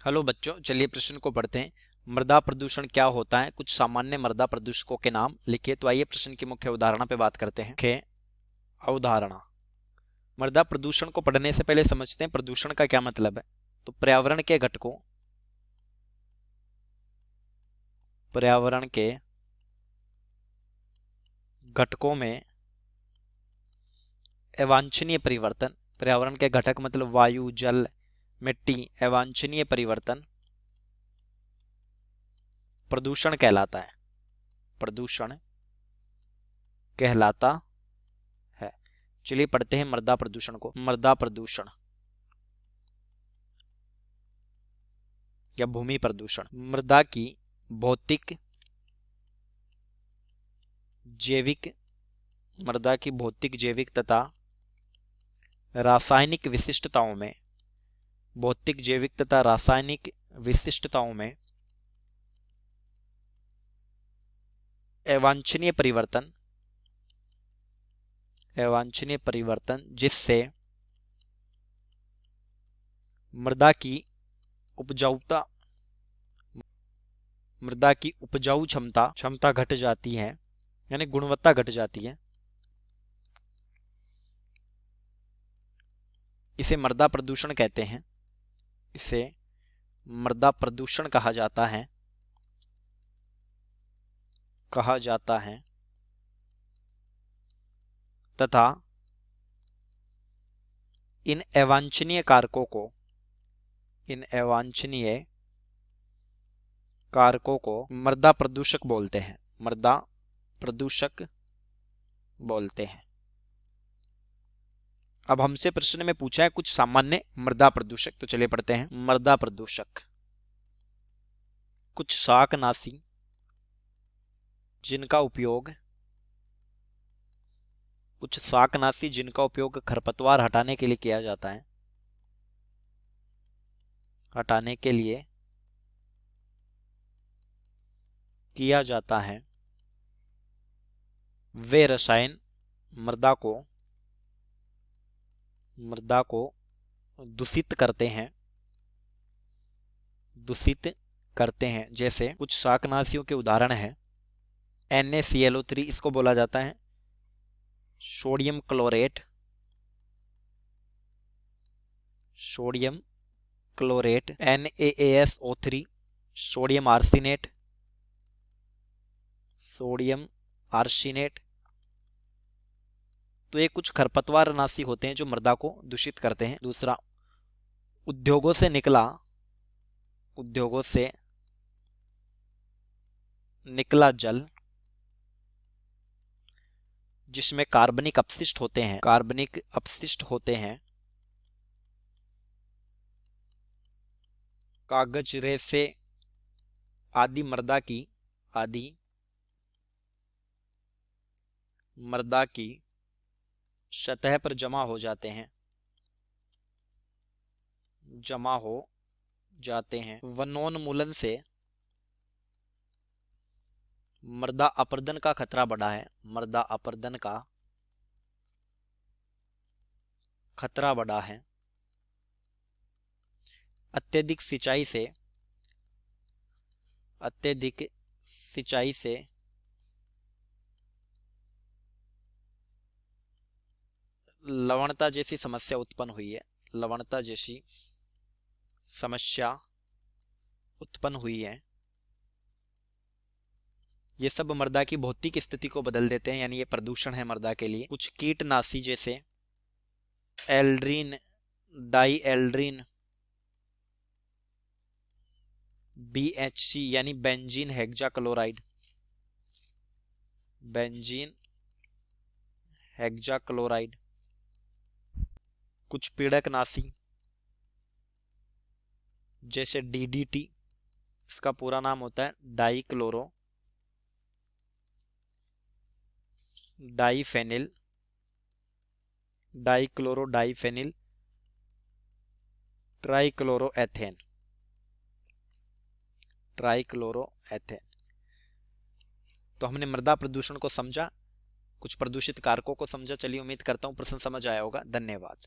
Hello बच्चों, चलिए प्रश्न को पढ़ते हैं। मृदा प्रदूषण क्या होता है, कुछ सामान्य मृदा प्रदूषकों के नाम लिखिए। तो आइए प्रश्न की मुख्य अवधारणा पे बात करते हैं। मुख्य अवधारणा, मृदा प्रदूषण को पढ़ने से पहले समझते हैं प्रदूषण का क्या मतलब है। तो पर्यावरण के घटकों में अवांछनीय परिवर्तन, पर्यावरण के घटक मतलब वायु, जल, मिट्टी, अवांछनीय परिवर्तन प्रदूषण कहलाता है। प्रदूषण कहलाता है। चलिए पढ़ते हैं मृदा प्रदूषण को। मृदा प्रदूषण या भूमि प्रदूषण मृदा की भौतिक, जैविक, मृदा की भौतिक, जैविक तथा रासायनिक विशिष्टताओं में, भौतिक, जैविक तथा रासायनिक विशिष्टताओं में अवांछनीय परिवर्तन, अवांछनीय परिवर्तन जिससे मृदा की उपजाऊता, मृदा की उपजाऊ क्षमता घट जाती है, यानी गुणवत्ता घट जाती है। इसे मृदा प्रदूषण कहते हैं। इसे मृदा प्रदूषण कहा जाता है, तथा इन अवांछनीय कारकों को मृदा प्रदूषक बोलते हैं। मृदा प्रदूषक बोलते हैं। अब हमसे प्रश्न में पूछा है कुछ सामान्य मृदा प्रदूषक, तो चलिए पढ़ते हैं। मृदा प्रदूषक, कुछ शाकनाशी जिनका उपयोग खरपतवार हटाने के लिए किया जाता है, वे रसायन मृदा को दूषित करते हैं। जैसे कुछ शाकनाशियों के उदाहरण हैं NaClO3, इसको बोला जाता है sodium chlorate, NaAsO3 sodium arsenate. तो ये कुछ खरपतवार नाशी होते हैं जो मृदा को दूषित करते हैं। दूसरा, उद्योगों से निकला जल जिसमें कार्बनिक अपशिष्ट होते हैं, कागज, रेसे आदि मृदा की सतह पर जमा हो जाते हैं। वनोन्मूलन से मृदा अपरदन का खतरा बढ़ा है। अत्यधिक सिंचाई से लवणता जैसी समस्या उत्पन्न हुई है। ये सब मृदा की भौतिक स्थिति को बदल देते हैं, यानी ये प्रदूषण है मृदा के लिए। कुछ कीटनाशी जैसे एल्ड्रीन, डाई एल्ड्रीन, BHC यानी बेंजीन हेक्साक्लोराइड, कुछ पीड़कनाशी जैसे DDT, इसका पूरा नाम होता है डाइक्लोरोडाइफेनिल ट्राइक्लोरोएथेन। तो हमने मृदा प्रदूषण को समझा, कुछ प्रदूषित कारकों को समझा। चलिए उम्मीद करता हूं प्रश्न समझ आया होगा। धन्यवाद।